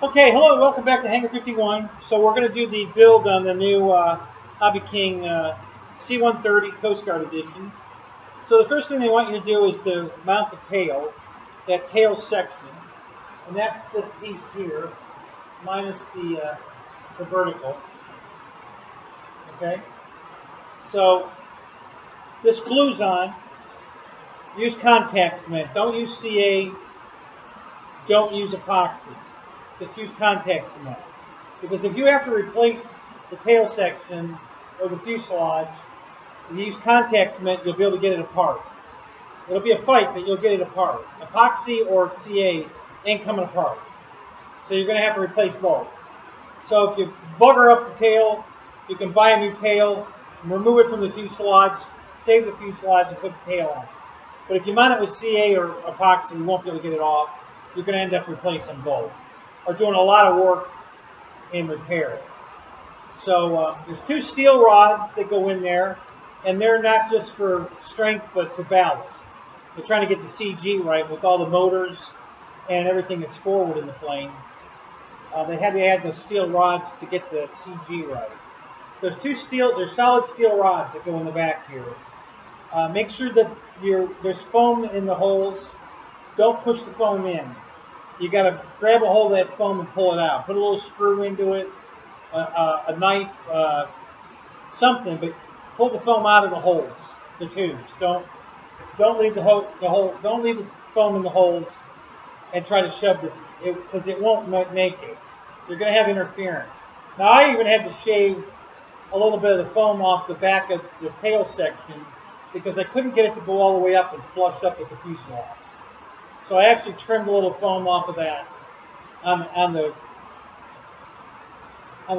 Okay, hello and welcome back to Hanger 51. So we're going to do the build on the new Hobbyking C-130 Coast Guard Edition. So the first thing they want you to do is to mount the tail, that tail section, and that's this piece here, minus the vertical. Okay, so this glues on. Use contact cement. Don't use CA. Don't use epoxy. Just use contact cement. Because if you have to replace the tail section or the fuselage, and you use contact cement, you'll be able to get it apart. It'll be a fight, but you'll get it apart. Epoxy or CA ain't coming apart. So you're going to have to replace both. So if you bugger up the tail, you can buy a new tail, remove it from the fuselage, save the fuselage, and put the tail on. But if you mount it with CA or epoxy, you won't be able to get it off. You're going to end up replacing both, or doing a lot of work in repair. So there's two steel rods that go in there, and they're not just for strength, but for ballast. They're trying to get the CG right with all the motors and everything that's forward in the plane. They had to add the steel rods to get the CG right. There's solid steel rods that go in the back here. Make sure that there's foam in the holes. Don't push the foam in. You got to grab a hold of that foam and pull it out. Put a little screw into it, a knife, something, but pull the foam out of the holes, the tubes. Don't leave don't leave the foam in the holes and try to shove it, because it won't make it. You're going to have interference. Now I even had to shave a little bit of the foam off the back of the tail section because I couldn't get it to go all the way up and flush up with the fuselage. So I actually trimmed a little foam off of that on the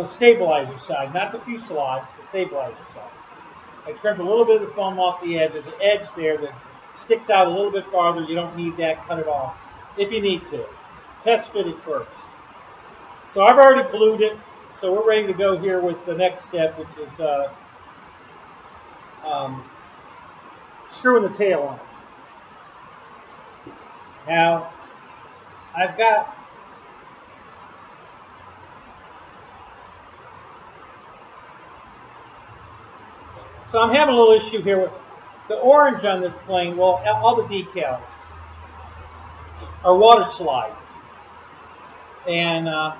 stabilizer side, not the fuselage, the stabilizer side. I trimmed a little bit of the foam off the edge. There's an edge there that sticks out a little bit farther. You don't need that. Cut it off if you need to. Test fit it first. So I've already glued it. So we're ready to go here with the next step, which is screwing the tail on. Now, so I'm having a little issue here with the orange on this plane. Well, all the decals are water slide. And I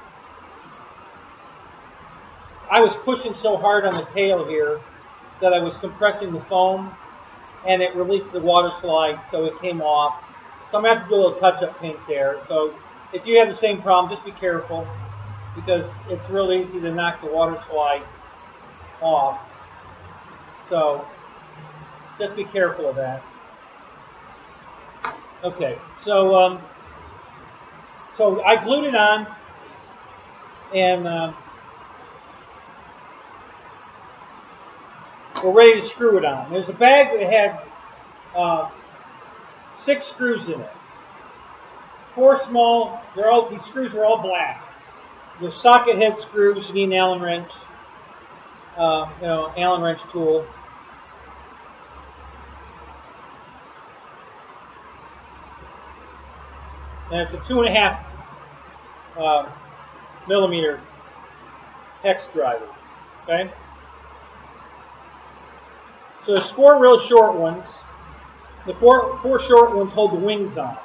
was pushing so hard on the tail here that I was compressing the foam, and it released the water slide, so it came off. So I'm going to have to do a little touch-up paint there. So if you have the same problem, just be careful, because it's real easy to knock the water slide off. So just be careful of that. Okay, so so I glued it on, and we're ready to screw it on. There's a bag that had 6 screws in it. 4 small. These screws are all black. They're socket head screws. You need an Allen wrench. Allen wrench tool. And it's a 2.5 millimeter hex driver. Okay. So there's 4 real short ones. The four short ones hold the wings on.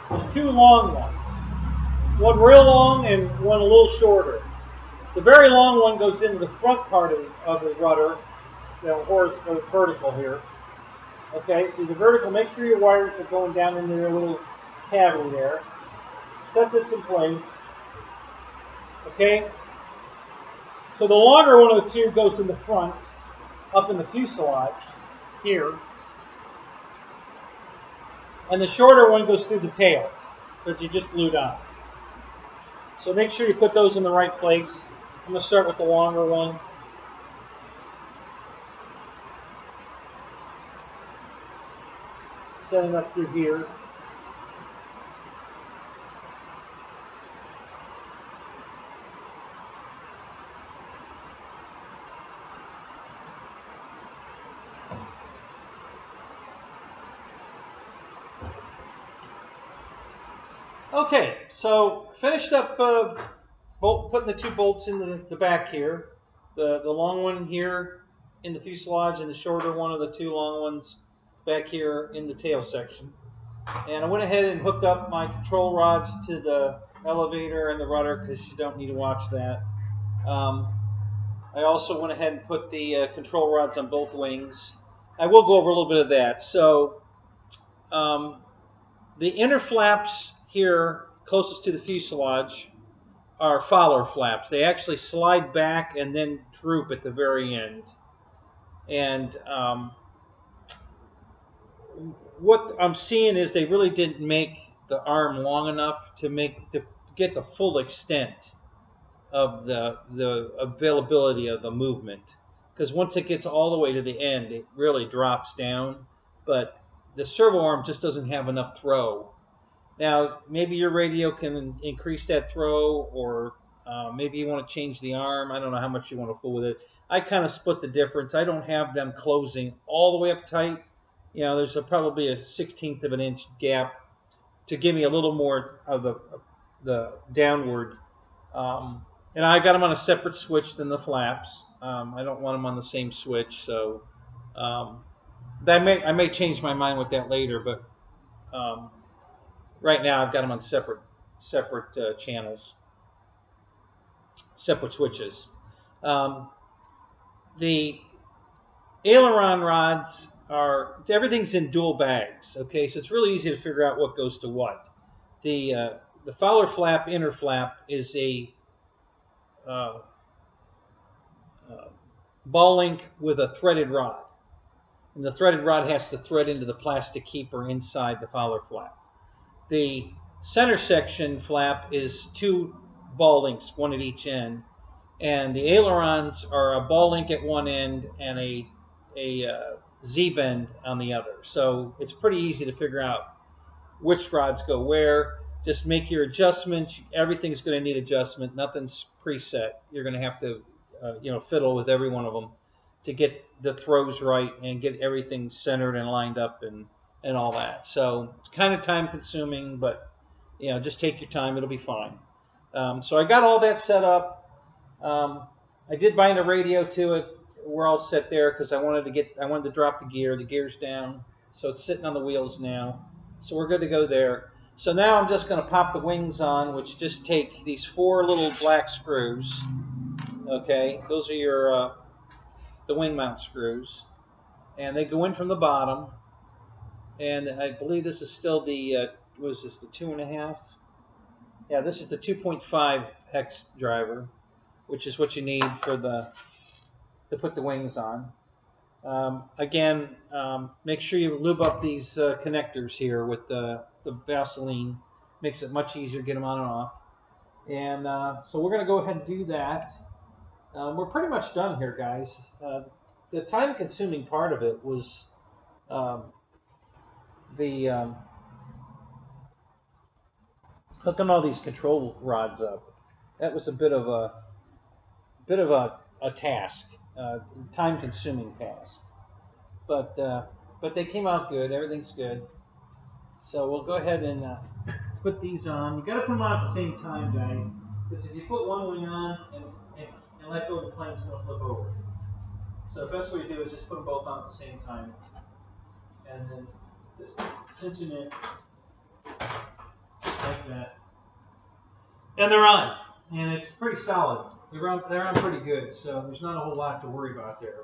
There's 2 long ones. One real long and one a little shorter. The very long one goes into the front part of the rudder, horizontal, vertical here. Okay, so the vertical, make sure your wires are going down into their little cavity there. Set this in place. Okay, so the longer one of the 2 goes in the front, up in the fuselage here, and the shorter one goes through the tail that you just glued on. So make sure you put those in the right place. I'm going to start with the longer one. Set it up through here. Okay, so finished up putting the two bolts in the back here. The long one here in the fuselage and the shorter one of the two long ones back here in the tail section. And I went ahead and hooked up my control rods to the elevator and the rudder because you don't need to watch that. I also went ahead and put the control rods on both wings. I will go over a little bit of that. So the inner flaps here closest to the fuselage are Fowler flaps. They actually slide back and then droop at the very end. And what I'm seeing is they really didn't make the arm long enough to get the full extent of the availability of the movement. Because once it gets all the way to the end, it really drops down. But the servo arm just doesn't have enough throw. Now, maybe your radio can increase that throw, or maybe you want to change the arm. I don't know how much you want to fool with it. I kind of split the difference. I don't have them closing all the way up tight. You know, there's probably a 1/16 of an inch gap to give me a little more of the downward. And I got them on a separate switch than the flaps. I don't want them on the same switch, so I may change my mind with that later. But right now, I've got them on separate channels, separate switches. The aileron rods everything's in dual bags. Okay, so it's really easy to figure out what goes to what. The Fowler flap, inner flap, is a ball link with a threaded rod, and the threaded rod has to thread into the plastic keeper inside the Fowler flap. The center section flap is two ball links, one at each end, and the ailerons are a ball link at one end and a Z-bend on the other. So it's pretty easy to figure out which rods go where. Just make your adjustments. Everything's going to need adjustment. Nothing's preset. You're going to have to fiddle with every one of them to get the throws right and get everything centered and lined up and all that. So it's kind of time consuming, but just take your time. It'll be fine. So I got all that set up. I did bind a radio to it. We're all set there because I wanted to drop the gear. The gear's down, so it's sitting on the wheels now. So we're good to go there. So now I'm just going to pop the wings on, which just take these 4 little black screws. Okay, those are your the wing mount screws, and they go in from the bottom. And I believe this is still the was this the 2.5? Yeah, this is the 2.5 hex driver, which is what you need for to put the wings on. Again, make sure you lube up these connectors here with the Vaseline. Makes it much easier to get them on and off. And so we're going to go ahead and do that. We're pretty much done here, guys. The time-consuming part of it was hooking all these control rods up. That was a bit of a task, time-consuming task. But they came out good. Everything's good. So we'll go ahead and put these on. You got to put them on at the same time, guys, because if you put one wing on and let go of the plane, it's going to flip over. So the best way to do is just put them both on at the same time, and then just cinch them in like that. And they're on, and it's pretty solid. They're on pretty good, so there's not a whole lot to worry about there.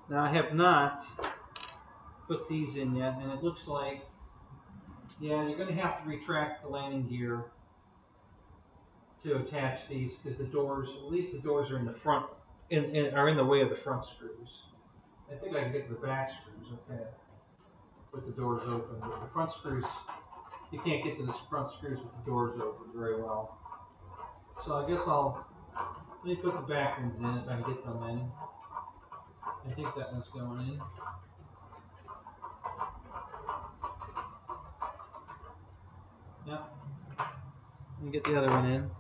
Now I have not put these in yet, and it looks like, yeah, you're going to have to retract the landing gear to attach these because the doors, at least the doors are in the front, are in the way of the front screws. I think I can get to the back screws, okay, with the doors open, but the front screws, you can't get to the front screws with the doors open very well. So I guess let me put the back ones in if I can get them in. I think that one's going in. Yep. Let me get the other one in.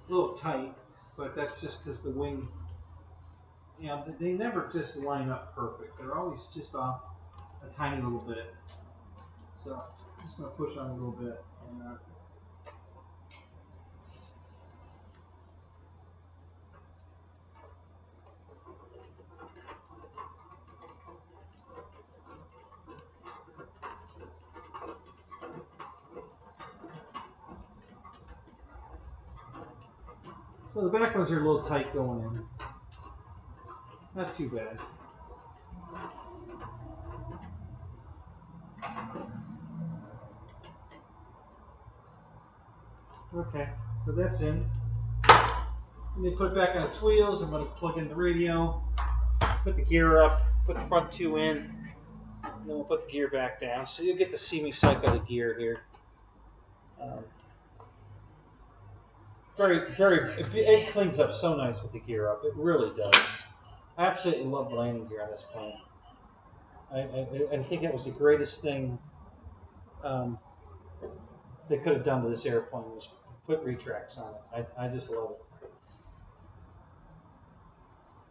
a little tight, but that's just because the wing, you know, they never just line up perfect. They're always just off a tiny little bit. So I'm just going to push on a little bit. And, so the back ones are a little tight going in. Not too bad. Okay, so that's in. Let me put it back on its wheels. I'm going to plug in the radio, put the gear up, put the front two in, and then we'll put the gear back down. So you'll get to see me cycle the gear here. It cleans up so nice with the gear up. It really does. I absolutely love the landing gear on this plane. I think it was the greatest thing they could have done to this airplane was put retracts on it. I just love it.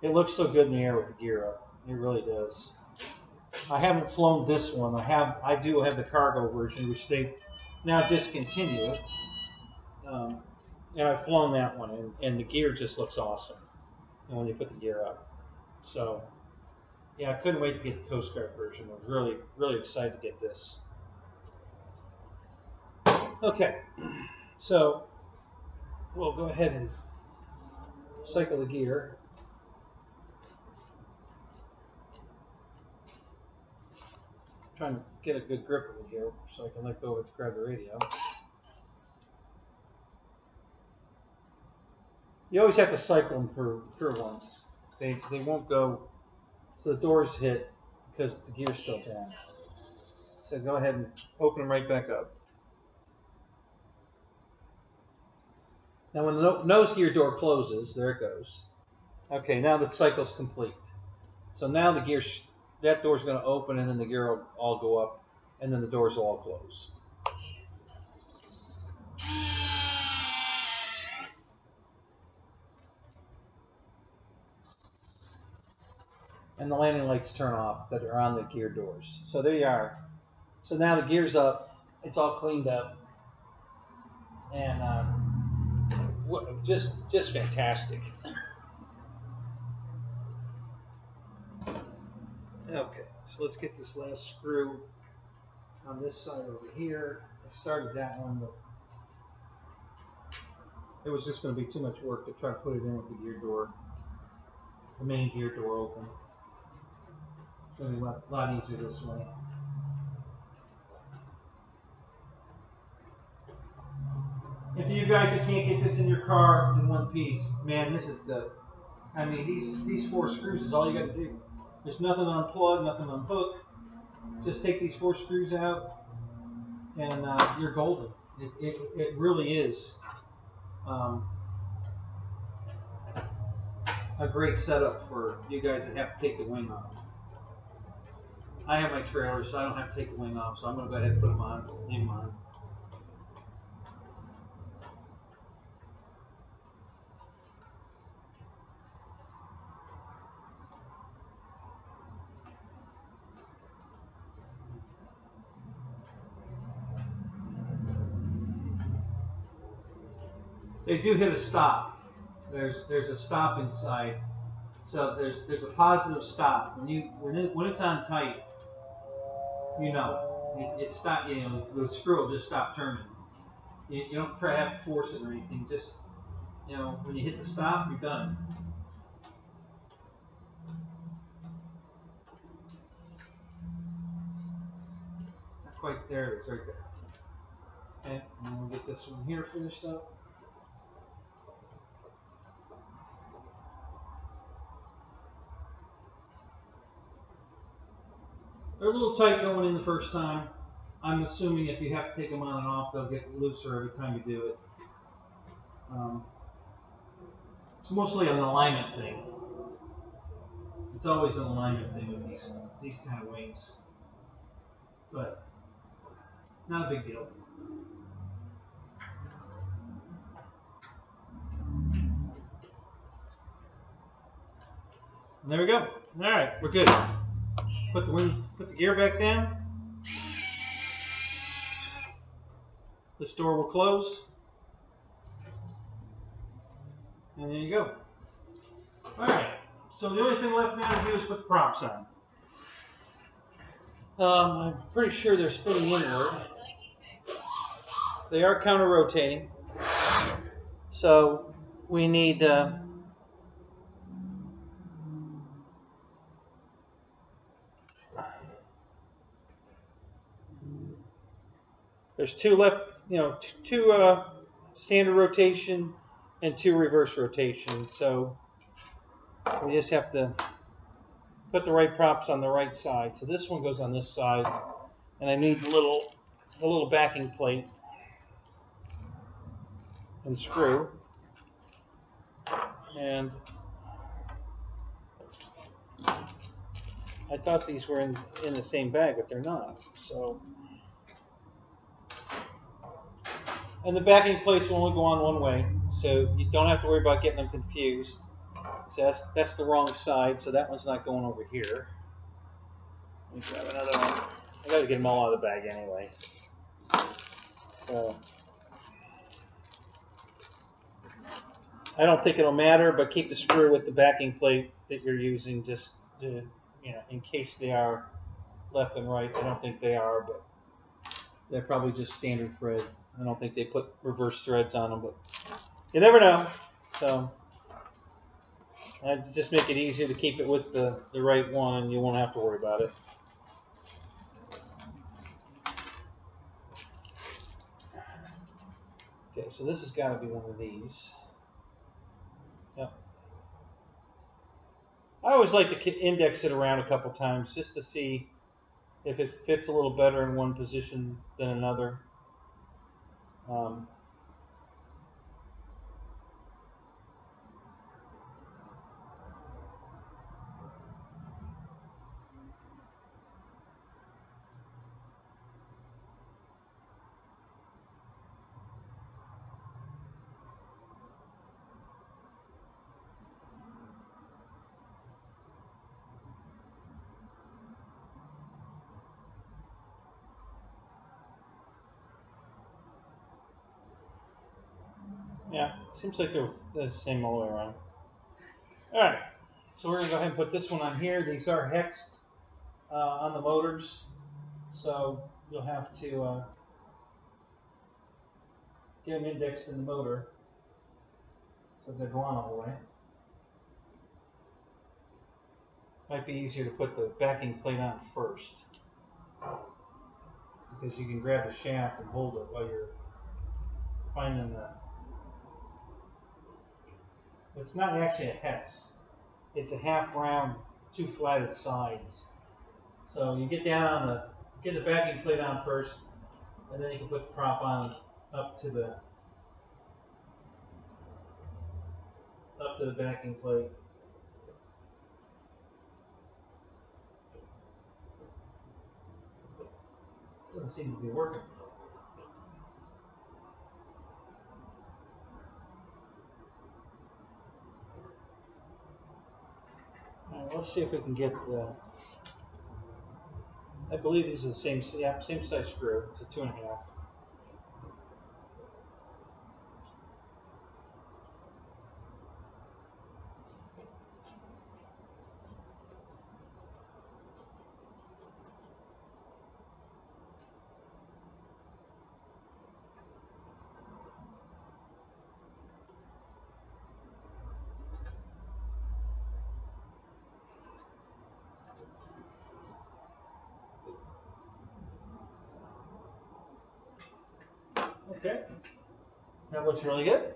It looks so good in the air with the gear up. It really does. I haven't flown this one. I do have the cargo version, which they now discontinue. And I've flown that one, and the gear just looks awesome when you put the gear up. So, yeah, I couldn't wait to get the Coast Guard version. I was really, really excited to get this. Okay, so we'll go ahead and cycle the gear. I'm trying to get a good grip of it here so I can let go of it to grab the radio. You always have to cycle them through once. They won't go, so the doors hit because the gear's still down. So go ahead and open them right back up. Now when the nose gear door closes, there it goes. Okay, now the cycle's complete. So now the gear, that door's going to open, and then the gear will all go up, and then the doors will all close. And the landing lights turn off that are on the gear doors. So there you are. So now the gear's up. It's all cleaned up. And just fantastic. Okay, so let's get this last screw on this side over here. I started that one, but it was just going to be too much work to try to put it in with the gear door, the main gear door open. It's going to be a lot easier this way. And for you guys that can't get this in your car in one piece, man, this is I mean, these 4 screws is all you got to do. There's nothing to unplug, nothing to unhook. Just take these 4 screws out, and you're golden. It really is a great setup for you guys that have to take the wing off. I have my trailer, so I don't have to take the wing off, so I'm going to go ahead and put them on, leave them on. They do hit a stop. There's a stop inside, so there's a positive stop. When it's on tight, you know it stop. You know the screw will just stop turning. You don't try to have to force it or anything. Just when you hit the stop, you're done. Not quite there. It's right there. Okay, and then we'll get this one here finished up. They're a little tight going in the first time. I'm assuming if you have to take them on and off, they'll get looser every time you do it. It's mostly an alignment thing. It's always an alignment thing with these kind of wings, but not a big deal. And there we go. All right, we're good. Put the gear back down. This door will close. And there you go. All right. So the only thing left now to do is put the props on. I'm pretty sure they're spinning inward. They are counter-rotating. So we need there's two left, two standard rotation and two reverse rotation. So we just have to put the right props on the right side. So this one goes on this side, and I need a little backing plate and screw. And I thought these were in the same bag, but they're not. So, and the backing plates will only go on one way, so you don't have to worry about getting them confused. So that's the wrong side, so that one's not going over here. Let me grab another one. I got to get them all out of the bag anyway. So I don't think it'll matter, but keep the screw with the backing plate that you're using, just to, in case they are left and right. I don't think they are, but they're probably just standard thread. I don't think they put reverse threads on them, but you never know. So I just make it easier to keep it with the right one, and you won't have to worry about it. Okay, so this has got to be one of these. Yep. I always like to index it around a couple times just to see if it fits a little better in one position than another. Yeah, seems like they're the same all the way around. All right, so we're going to go ahead and put this one on here. These are hexed on the motors, so you'll have to get them indexed in the motor so they're going all the way. Might be easier to put the backing plate on first, because you can grab the shaft and hold it while you're finding the... It's not actually a hex. It's a half round, two flatted sides. So you get down on get the backing plate on first, and then you can put the prop on up to the backing plate. Doesn't seem to be working. All right, let's see if we can get the... I believe these are the same size screw. It's a 2.5. Okay, that looks really good.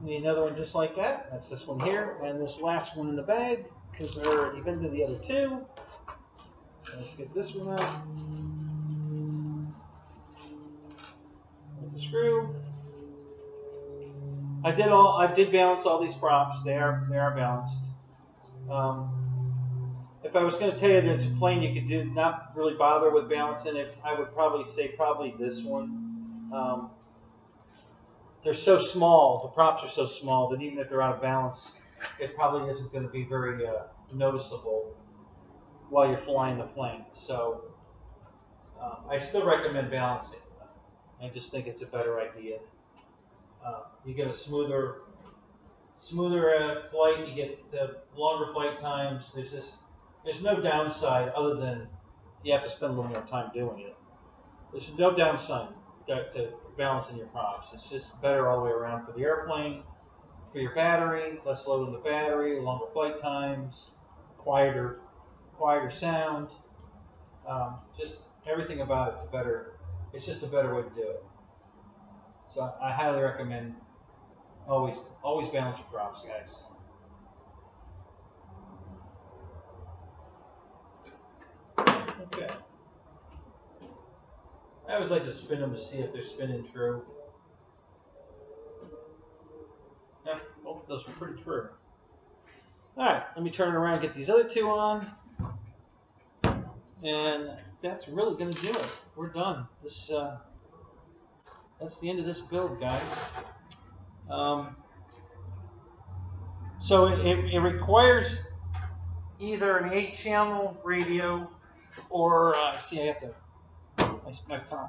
Need another one just like that. That's this one here, and this last one in the bag, because they're already been to the other two. So let's get this one out with the screw. I did balance all these props. They are balanced. If I was going to tell you there's a plane you could do, not really bother with balancing it, I would probably say this one. They're so small, the props are so small that even if they're out of balance, it probably isn't going to be very noticeable while you're flying the plane. So I still recommend balancing. I just think it's a better idea. You get a smoother flight. You get longer flight times. There's no downside other than you have to spend a little more time doing it. There's no downside to balancing your props. It's just better all the way around for the airplane, for your battery, less load on the battery, longer flight times, quieter sound. Just everything about it's better. It's just a better way to do it. So I highly recommend always balance your props, guys. Okay. I always like to spin them to see if they're spinning true. Yeah, both of those were pretty true. Alright, let me turn it around and get these other two on. And that's really going to do it. We're done. That's the end of this build, guys. So it requires either an 8-channel radio or see, I have to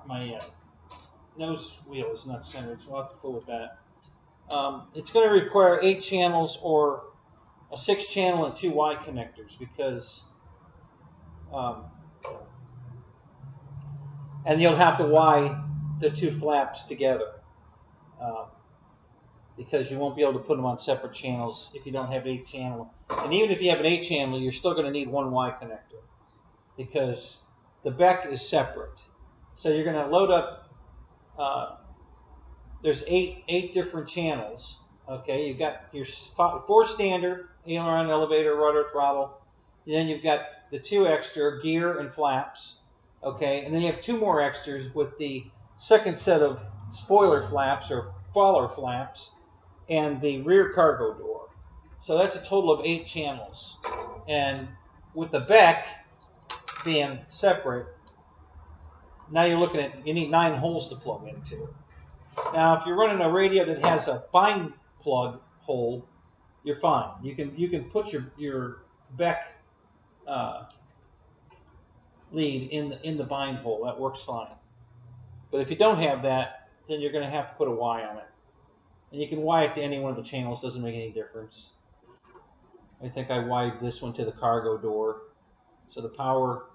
my nose wheel is not centered, so I'll have to fool with that. It's going to require 8 channels or a 6-channel and 2 Y connectors because, and you'll have to Y the 2 flaps together because you won't be able to put them on separate channels if you don't have 8-channel. And even if you have an 8-channel, you're still going to need 1 Y connector because the Beck is separate. So you're going to load up. There's eight different channels. Okay, you've got your 4 standard aileron, elevator, rudder, throttle. And then you've got the 2 extra gear and flaps. Okay, and then you have 2 more extras with the second set of spoiler flaps or faller flaps and the rear cargo door. So that's a total of 8 channels. And with the Beck being separate, now you're looking at, you need 9 holes to plug into. Now, if you're running a radio that has a bind plug hole, you're fine. You can put your Beck lead in the bind hole. That works fine. But if you don't have that, then you're going to have to put a Y on it. And you can Y it to any one of the channels. Doesn't make any difference. I think I Y'd this one to the cargo door. So the power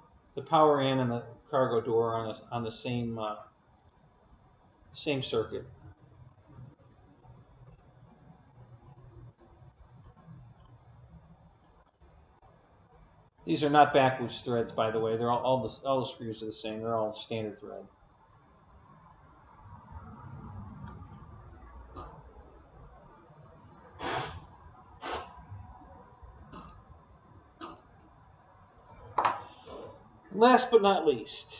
in and the cargo door on the same circuit. These are not backwards threads, by the way. They're all the screws are the same. They're all standard thread. Last but not least,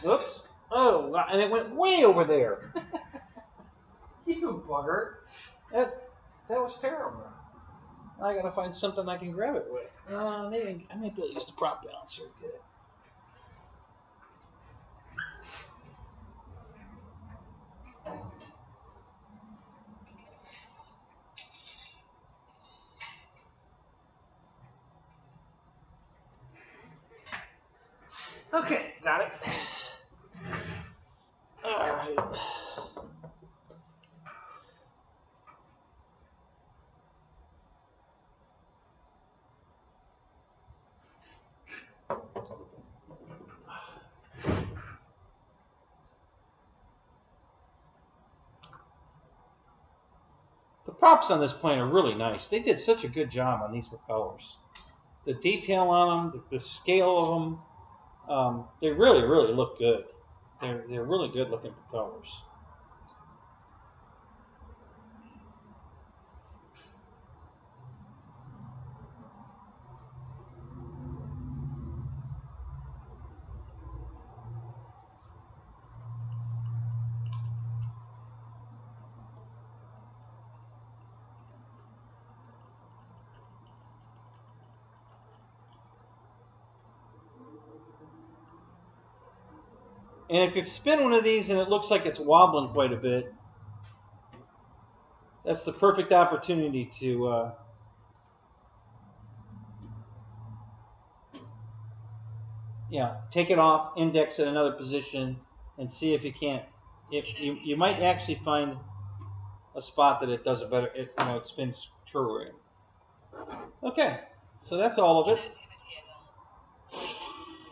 oops. Oh, and it went way over there. You bugger. That was terrible. I gotta find something I can grab it with. Maybe I might be able to use the prop balancer to get it. Okay, got it. All right. The props on this plane are really nice. They did such a good job on these propellers. The detail on them, the scale of them, they really, really look good. They're really good looking propellers. And if you spin one of these and it looks like it's wobbling quite a bit, that's the perfect opportunity to take it off, index at another position, and see if you can't. If you might actually find a spot that it does a better. It spins truer in. Okay, so that's all of it.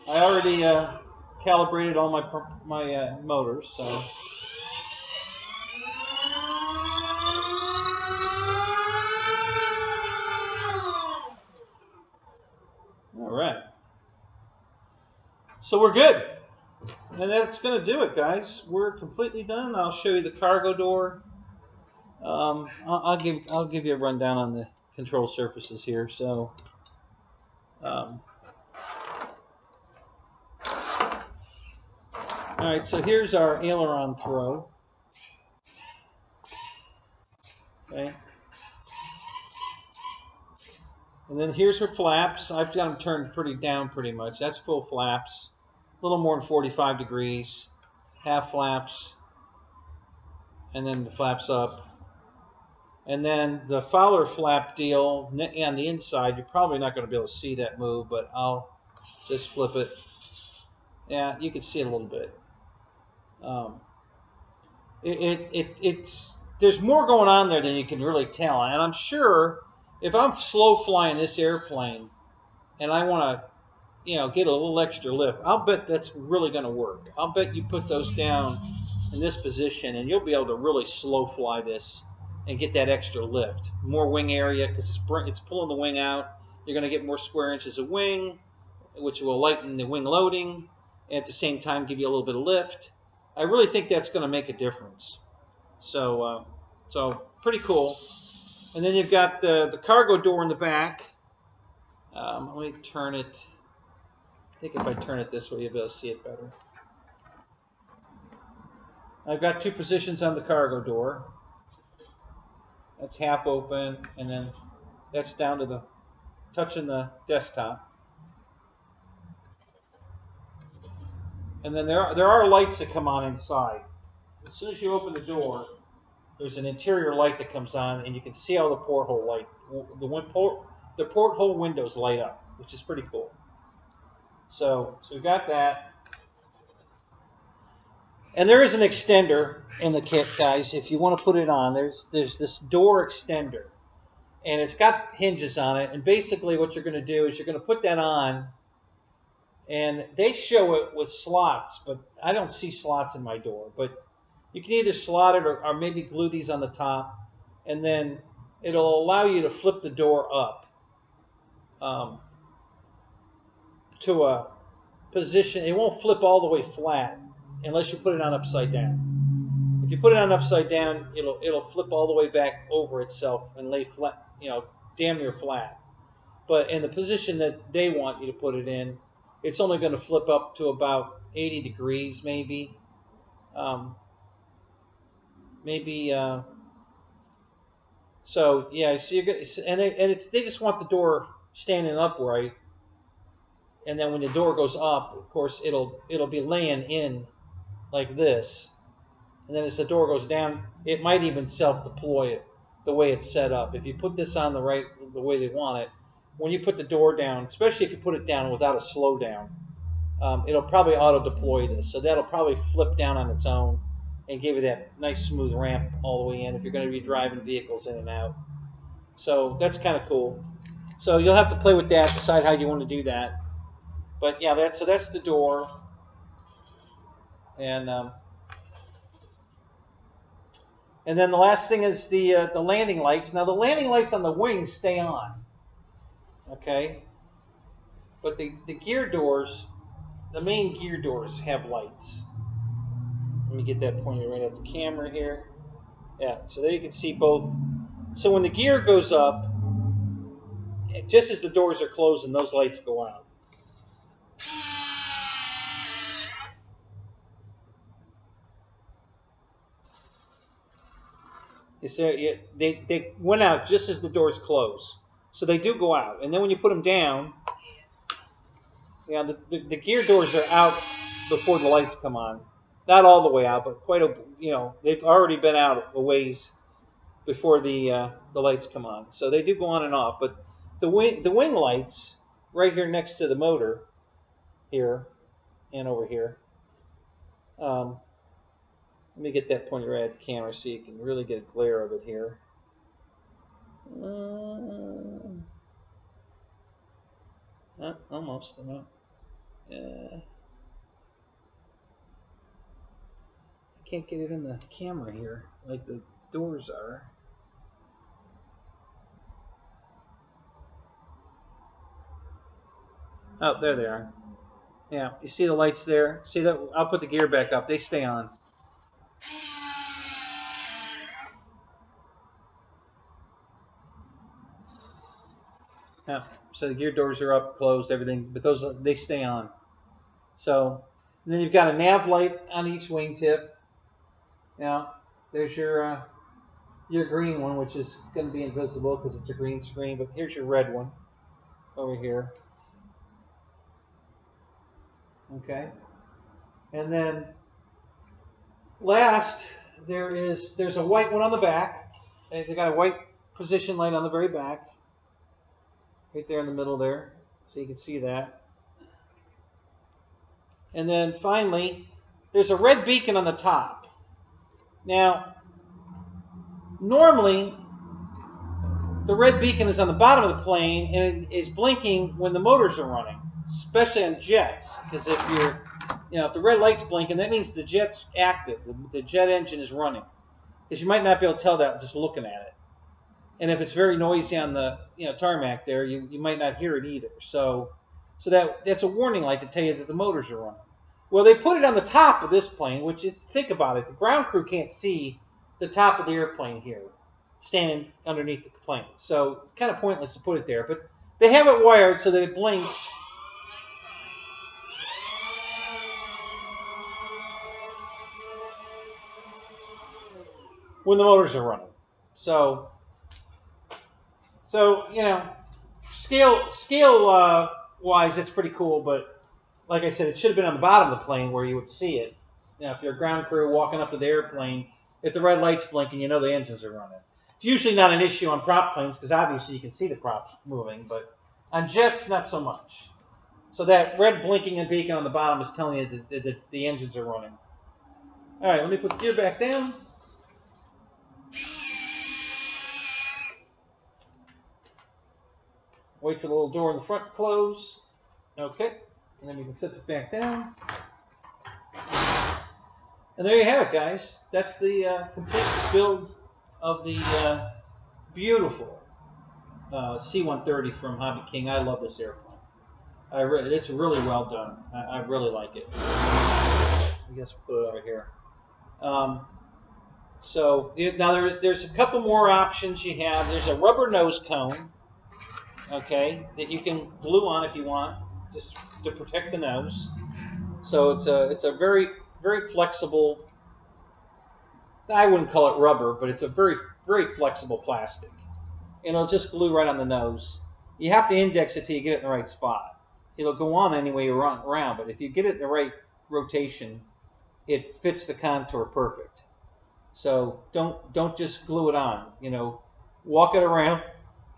I already calibrated all my motors, so. All right. So we're good. And that's going to do it, guys. We're completely done. I'll show you the cargo door. I'll give you a rundown on the control surfaces here. So, all right. So here's our aileron throw. Okay. And then here's her flaps. I've got them turned down pretty much. That's full flaps. A little more than 45 degrees. Half flaps. And then the flaps up. And then the Fowler flap deal on the inside, you're probably not going to be able to see that move, but I'll just flip it. Yeah, you can see it a little bit. There's more going on there than you can really tell. And I'm sure if I'm slow flying this airplane and I want to, get a little extra lift, I'll bet that's really going to work. I'll bet you put those down in this position and you'll be able to really slow fly this and get that extra lift. More wing area because it's pulling the wing out. You're going to get more square inches of wing, which will lighten the wing loading and at the same time give you a little bit of lift. I really think that's going to make a difference. So pretty cool. And then you've got the cargo door in the back. Let me turn it. I think if I turn it this way, you'll be able to see it better. I've got two positions on the cargo door. That's half open, and then that's down to touching the desktop. And then there are lights that come on inside. As soon as you open the door, there's an interior light that comes on, and you can see all the porthole light. The porthole windows light up, which is pretty cool. So we got that. And there is an extender in the kit, guys. If you want to put it on, there's this door extender, and it's got hinges on it. And basically, what you're going to do is you're going to put that on, and they show it with slots, but I don't see slots in my door. But you can either slot it or maybe glue these on the top, and then it'll allow you to flip the door up to a position. It won't flip all the way flat unless you put it on upside down. If you put it on upside down, it'll flip all the way back over itself and lay flat, damn near flat. But in the position that they want you to put it in, it's only going to flip up to about 80 degrees, maybe. So yeah, so you're good, and they just want the door standing upright, and then when the door goes up, of course it'll be laying in like this, and then as the door goes down, it might even self-deploy it the way it's set up. If you put this on the way they want it, when you put the door down, especially if you put it down without a slowdown, it'll probably auto-deploy this, so that'll probably flip down on its own and give you that nice smooth ramp all the way in if you're going to be driving vehicles in and out. So that's kind of cool. So you'll have to play with that, decide how you want to do that. But yeah, that's the door. And then the last thing is the landing lights. Now the landing lights on the wings stay on. Okay? But the gear doors, the main gear doors have lights. Let me get that pointed right at the camera here. Yeah, so there you can see both. So when the gear goes up, just as the doors are closing, those lights go out. They went out just as the doors close. So they do go out. And then when you put them down, the gear doors are out before the lights come on. Not all the way out, but quite a, they've already been out a ways before the lights come on. So they do go on and off. But the wing lights right here next to the motor, here and over here. Let me get that pointed right at the camera so you can really get a glare of it here. Almost. I can't get it in the camera here like the doors are. Oh, there they are. Yeah, you see the lights there? See that? I'll put the gear back up. They stay on. Yeah, so the gear doors are up, closed, everything, but those they stay on. So and then you've got a nav light on each wingtip. Yeah, there's your green one, which is going to be invisible because it's a green screen. But here's your red one over here. Okay, and then last there's a white one on the back. They got a white position light on the very back, right there in the middle there, so you can see that. And then finally, there's a red beacon on the top. Now, normally, the red beacon is on the bottom of the plane and it is blinking when the motors are running, especially on jets. Because if the red light's blinking, that means the jet's active. The jet engine is running. Because you might not be able to tell that just looking at it. And if it's very noisy on the tarmac there, you might not hear it either. So that's a warning light to tell you that the motors are running. Well, they put it on the top of this plane, which is, think about it, the ground crew can't see the top of the airplane here, standing underneath the plane. So it's kind of pointless to put it there. But they have it wired so that it blinks when the motors are running. So scale wise, it's pretty cool. But like I said, it should have been on the bottom of the plane where you would see it. If you're a ground crew walking up to the airplane, if the red light's blinking, you know the engines are running. It's usually not an issue on prop planes because obviously you can see the props moving, but on jets, not so much. So that red blinking and beacon on the bottom is telling you that the engines are running. All right, let me put the gear back down. Wait for the little door in the front to close. Okay, and then we can set it back down. And there you have it, guys. That's the complete build of the beautiful C-130 from Hobbyking. I love this airplane. It's really well done. I really like it. I guess we'll put it over here. So now there's a couple more options you have. There's a rubber nose cone, okay, that you can glue on if you want, just to protect the nose. So it's a very, very flexible. I wouldn't call it rubber, but it's a very, very flexible plastic. And it'll just glue right on the nose. You have to index it till you get it in the right spot. It'll go on any way you run around, but if you get it in the right rotation, it fits the contour perfect. So don't just glue it on. Walk it around,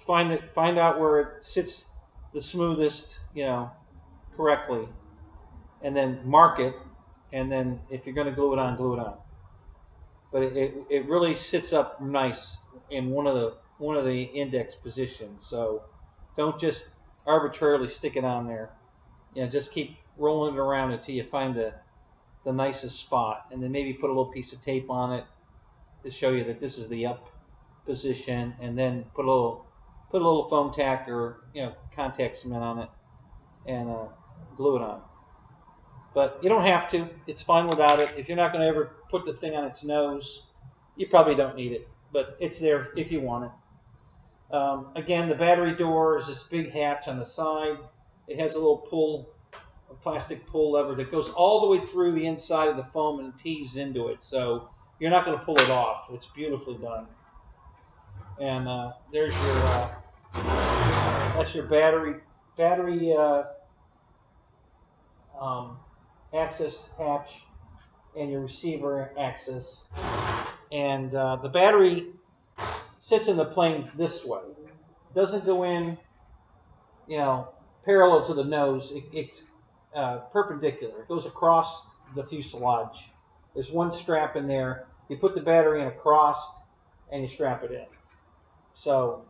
find out where it sits the smoothest, correctly, and then mark it. And then if you're going to glue it on, glue it on. But it really sits up nice in one of the index positions. So don't just arbitrarily stick it on there. Just keep rolling it around until you find the nicest spot, and then maybe put a little piece of tape on it to show you that this is the up position, and then put a little foam tack or contact cement on it and glue it on. But you don't have to. It's fine without it. If you're not going to ever put the thing on its nose, you probably don't need it. But it's there if you want it. Again, the battery door is this big hatch on the side. It has a little a plastic pull lever that goes all the way through the inside of the foam and tees into it. So you're not going to pull it off. It's beautifully done. And there's your that's your battery access hatch and your receiver access. And the battery sits in the plane this way. It doesn't go in, parallel to the nose. It's perpendicular. It goes across the fuselage. There's one strap in there. You put the battery in across, and you strap it in. So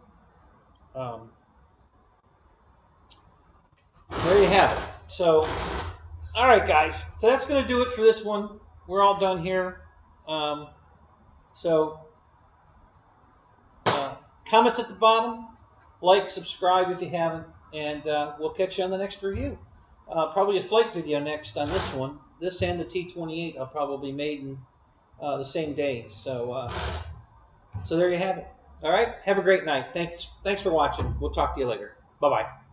there you have it. So, all right, guys. So that's going to do it for this one. We're all done here. Comments at the bottom. Like, subscribe if you haven't, and we'll catch you on the next review. Probably a flight video next on this one. This and the T-28 I'll probably made in the same day. So there you have it. All right. Have a great night. Thanks for watching. We'll talk to you later. Bye-bye.